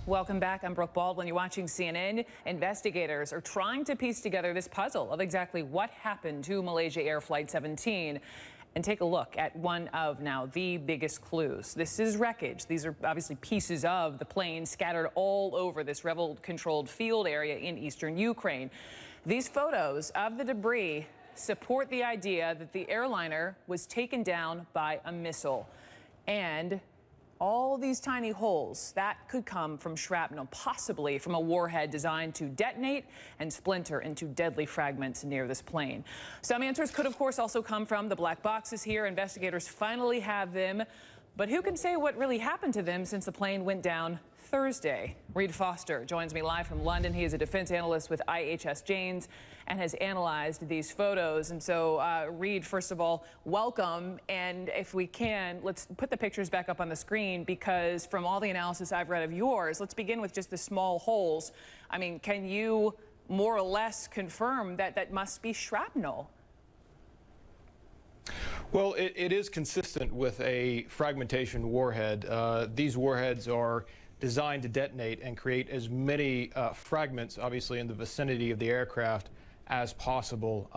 Welcome back. I'm Brooke Baldwin. You're watching CNN. Investigators are trying to piece together this puzzle of exactly what happened to Malaysia Air Flight 17 and take a look at one of now the biggest clues. This is wreckage. These are obviously pieces of the plane scattered all over this rebel-controlled field area in eastern Ukraine. These photos of the debris support the idea that the airliner was taken down by a missile. And all these tiny holes, that could come from shrapnel, possibly from a warhead designed to detonate and splinter into deadly fragments near this plane. Some answers could, of course, also come from the black boxes here. Investigators finally have them. But who can say what really happened to them since the plane went down Thursday? Reid Foster joins me live from London. He is a defense analyst with IHS Janes and has analyzed these photos. And so, Reid, first of all, welcome. And if we can, let's put the pictures back up on the screen, because from all the analysis I've read of yours, let's begin with just the small holes. I mean, can you more or less confirm that that must be shrapnel? Well, it is consistent with a fragmentation warhead. These warheads are designed to detonate and create as many fragments, obviously, in the vicinity of the aircraft as possible.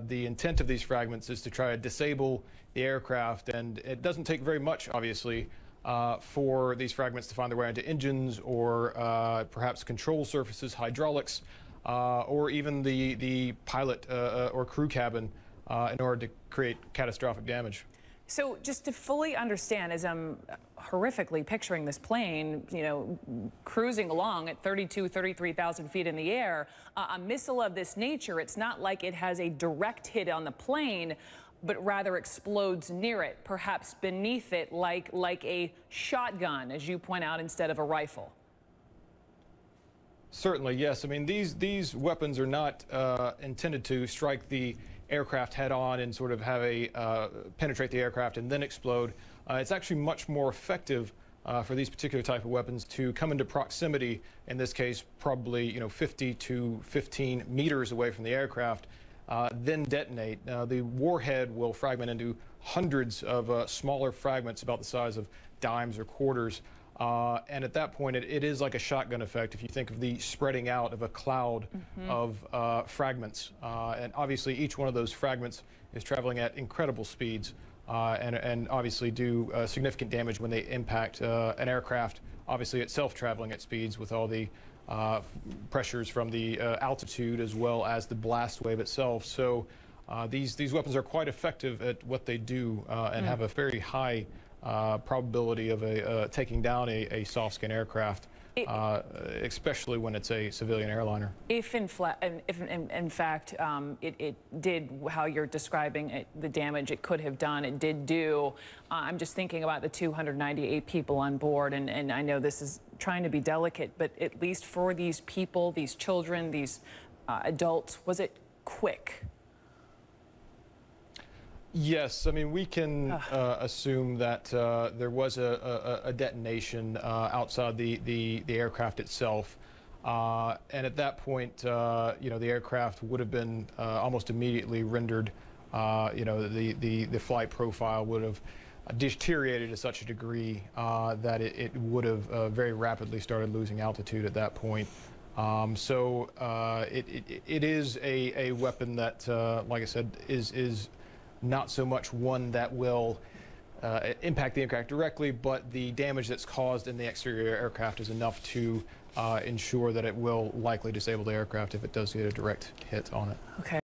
The intent of these fragments is to try to disable the aircraft, and it doesn't take very much, obviously, for these fragments to find their way into engines or perhaps control surfaces, hydraulics, or even the pilot or crew cabin in order to create catastrophic damage. So just to fully understand, as I'm horrifically picturing this plane, you know, cruising along at 33,000 feet in the air, a missile of this nature, it's not like it has a direct hit on the plane, but rather explodes near it, perhaps beneath it, like a shotgun, as you point out, instead of a rifle. Certainly, yes. I mean, these weapons are not intended to strike the aircraft head on and sort of have penetrate the aircraft and then explode. It's actually much more effective for these particular type of weapons to come into proximity, in this case probably 50 to 15 meters away from the aircraft, then detonate. The warhead will fragment into hundreds of smaller fragments about the size of dimes or quarters. And at that point, it is like a shotgun effect if you think of the spreading out of a cloud of fragments. And obviously, each one of those fragments is traveling at incredible speeds and obviously do significant damage when they impact an aircraft, obviously itself traveling at speeds with all the pressures from the altitude as well as the blast wave itself. So these weapons are quite effective at what they do and have a very high probability of taking down a soft-skin aircraft, especially when it's a civilian airliner. If in fact it did how you're describing it, the damage it could have done, it did do. I'm just thinking about the 298 people on board, and I know this is trying to be delicate, but at least for these people, these children, these adults, was it quick? Yes, I mean, we can assume that there was a detonation outside the aircraft itself, and at that point, the aircraft would have been almost immediately rendered. The flight profile would have deteriorated to such a degree that it would have very rapidly started losing altitude at that point. So it is a weapon that, like I said, is not so much one that will impact the aircraft directly, but the damage that's caused in the exterior aircraft is enough to ensure that it will likely disable the aircraft if it does get a direct hit on it. Okay.